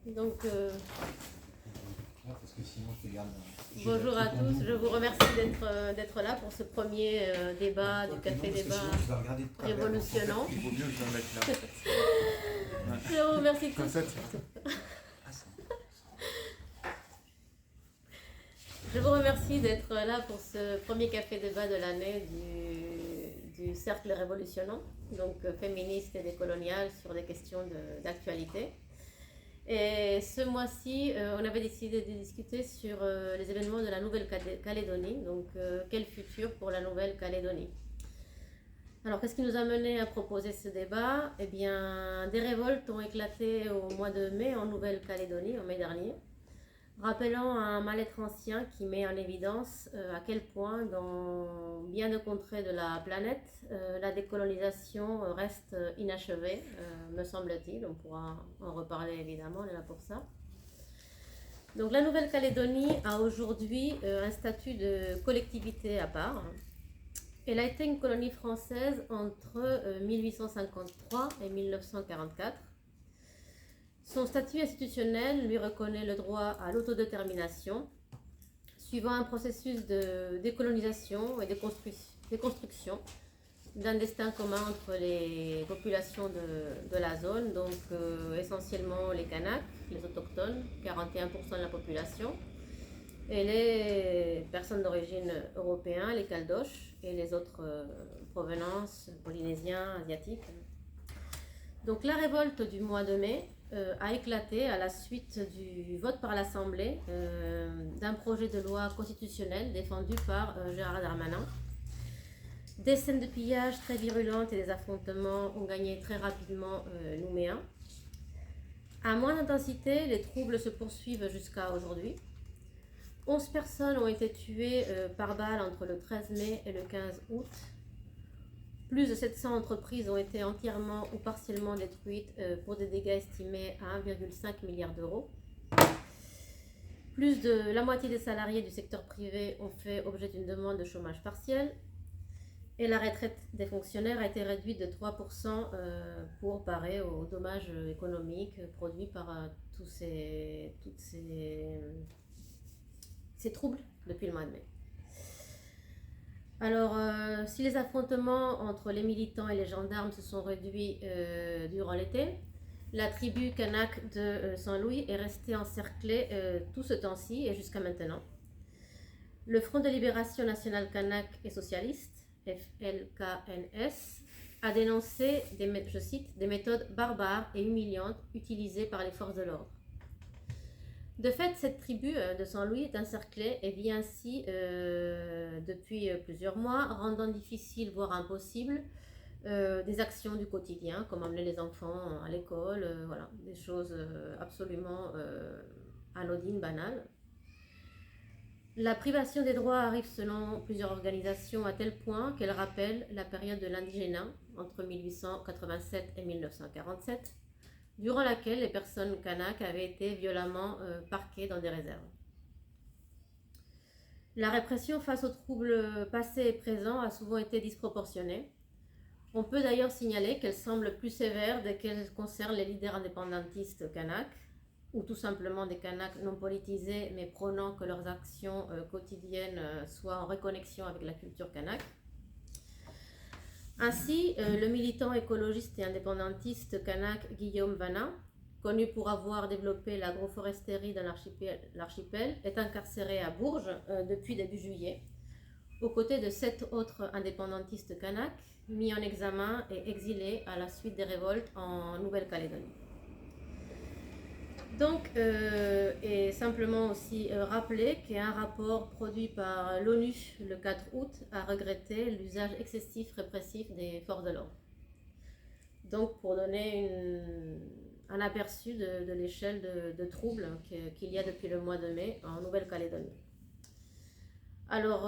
Donc, Parce que sinon, je te garde. bonjour à tous, je vous remercie d'être là pour ce premier débat du Café Débat révolutionnant. Il vaut mieux que je le mette là. Je vous remercie tous. Comme ça, Je vous remercie d'être là pour ce premier Café Débat de l'année du Cercle Révolutionnant, donc féministe et décolonial sur des questions d'actualité. Et ce mois-ci, on avait décidé de discuter sur les événements de la Nouvelle-Calédonie, donc quel futur pour la Nouvelle-Calédonie. Alors, qu'est-ce qui nous a mené à proposer ce débat? Eh bien, des révoltes ont éclaté au mois de mai en Nouvelle-Calédonie, en mai dernier, rappelant un mal-être ancien qui met en évidence à quel point dans bien de contrées de la planète, la décolonisation reste inachevée, me semble-t-il. On pourra en reparler évidemment, on est là pour ça. Donc la Nouvelle-Calédonie a aujourd'hui un statut de collectivité à part. Elle a été une colonie française entre 1853 et 1944. Son statut institutionnel lui reconnaît le droit à l'autodétermination, suivant un processus de décolonisation et de construction d'un destin commun entre les populations de la zone, donc essentiellement les Kanaks, les autochtones, 41% de la population, et les personnes d'origine européenne, les Caldoches, et les autres provenances, polynésiens, asiatiques. Donc la révolte du mois de mai a éclaté à la suite du vote par l'Assemblée d'un projet de loi constitutionnelle défendu par Gérald Darmanin. Des scènes de pillage très virulentes et des affrontements ont gagné très rapidement Nouméa. À moins d'intensité, les troubles se poursuivent jusqu'à aujourd'hui. 11 personnes ont été tuées par balle entre le 13 mai et le 15 août. Plus de 700 entreprises ont été entièrement ou partiellement détruites pour des dégâts estimés à 1,5 milliard d'euros. Plus de la moitié des salariés du secteur privé ont fait objet d'une demande de chômage partiel. Et la retraite des fonctionnaires a été réduite de 3% pour parer aux dommages économiques produits par tous ces troubles depuis le mois de mai. Alors, si les affrontements entre les militants et les gendarmes se sont réduits durant l'été, la tribu kanak de Saint-Louis est restée encerclée tout ce temps-ci et jusqu'à maintenant. Le Front de Libération Nationale Kanak et Socialiste, FLKNS, a dénoncé, je cite, des méthodes barbares et humiliantes utilisées par les forces de l'ordre. De fait, cette tribu de Saint-Louis est encerclée et vit ainsi depuis plusieurs mois, rendant difficile, voire impossible, des actions du quotidien, comme emmener les enfants à l'école, voilà, des choses absolument anodines, banales. La privation des droits arrive selon plusieurs organisations à tel point qu'elle rappelle la période de l'indigénat entre 1887 et 1947, durant laquelle les personnes kanak avaient été violemment parquées dans des réserves. La répression face aux troubles passés et présents a souvent été disproportionnée. On peut d'ailleurs signaler qu'elle semble plus sévère dès qu'elle concerne les leaders indépendantistes kanak, ou tout simplement des Kanaks non politisés mais prônant que leurs actions quotidiennes soient en reconnexion avec la culture kanak. Ainsi, le militant écologiste et indépendantiste kanak Guillaume Vanna, connu pour avoir développé l'agroforesterie dans l'archipel, est incarcéré à Bourges depuis début juillet, aux côtés de 7 autres indépendantistes kanak mis en examen et exilés à la suite des révoltes en Nouvelle-Calédonie. Donc, et simplement aussi rappeler qu'un rapport produit par l'ONU le 4 août a regretté l'usage excessif répressif des forces de l'ordre. Donc, pour donner un aperçu de l'échelle de troubles qu'il y a depuis le mois de mai en Nouvelle-Calédonie. Alors,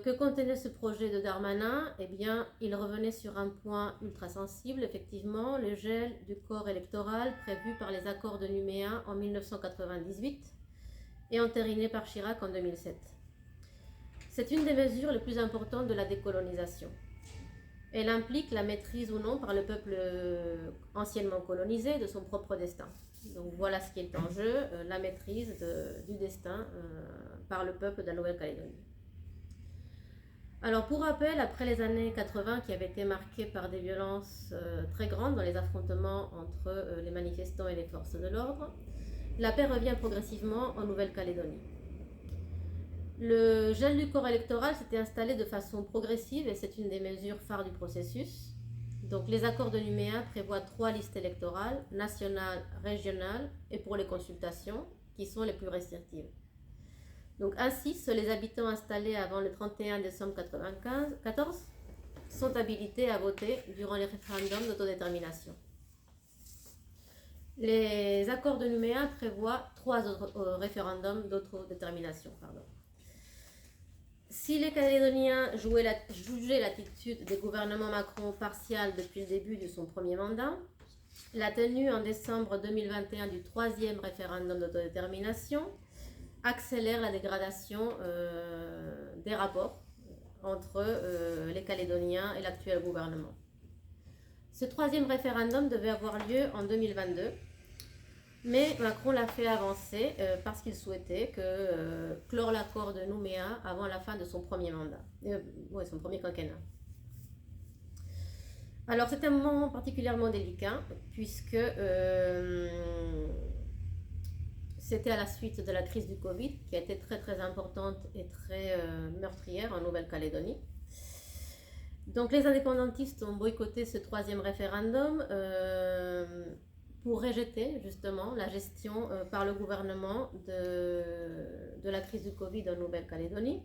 que contenait ce projet de Darmanin? Eh bien, il revenait sur un point ultra sensible, effectivement, le gel du corps électoral prévu par les accords de Nouméa en 1998 et entériné par Chirac en 2007. C'est une des mesures les plus importantes de la décolonisation. Elle implique la maîtrise ou non par le peuple anciennement colonisé de son propre destin. Donc voilà ce qui est en jeu, la maîtrise du destin par le peuple de la Nouvelle-Calédonie. Alors pour rappel, après les années 80 qui avaient été marquées par des violences très grandes dans les affrontements entre les manifestants et les forces de l'ordre, la paix revient progressivement en Nouvelle-Calédonie. Le gel du corps électoral s'était installé de façon progressive et c'est une des mesures phares du processus. Donc les accords de Nouméa prévoient 3 listes électorales, nationales, régionales et pour les consultations, qui sont les plus restrictives. Donc ainsi, seuls les habitants installés avant le 31 décembre 1994 sont habilités à voter durant les référendums d'autodétermination. Les accords de Nouméa prévoient 3 autres référendums d'autodétermination. Si les Calédoniens jugeaient l'attitude des gouvernements Macron partiale depuis le début de son premier mandat, la tenue en décembre 2021 du 3e référendum d'autodétermination accélère la dégradation des rapports entre les Calédoniens et l'actuel gouvernement. Ce 3e référendum devait avoir lieu en 2022, mais Macron l'a fait avancer parce qu'il souhaitait clore l'accord de Nouméa avant la fin de son premier mandat, son premier quinquennat. Alors c'est un moment particulièrement délicat puisque c'était à la suite de la crise du Covid qui a été très très importante et très meurtrière en Nouvelle-Calédonie. Donc les indépendantistes ont boycotté ce 3e référendum pour rejeter justement la gestion par le gouvernement de la crise du Covid en Nouvelle-Calédonie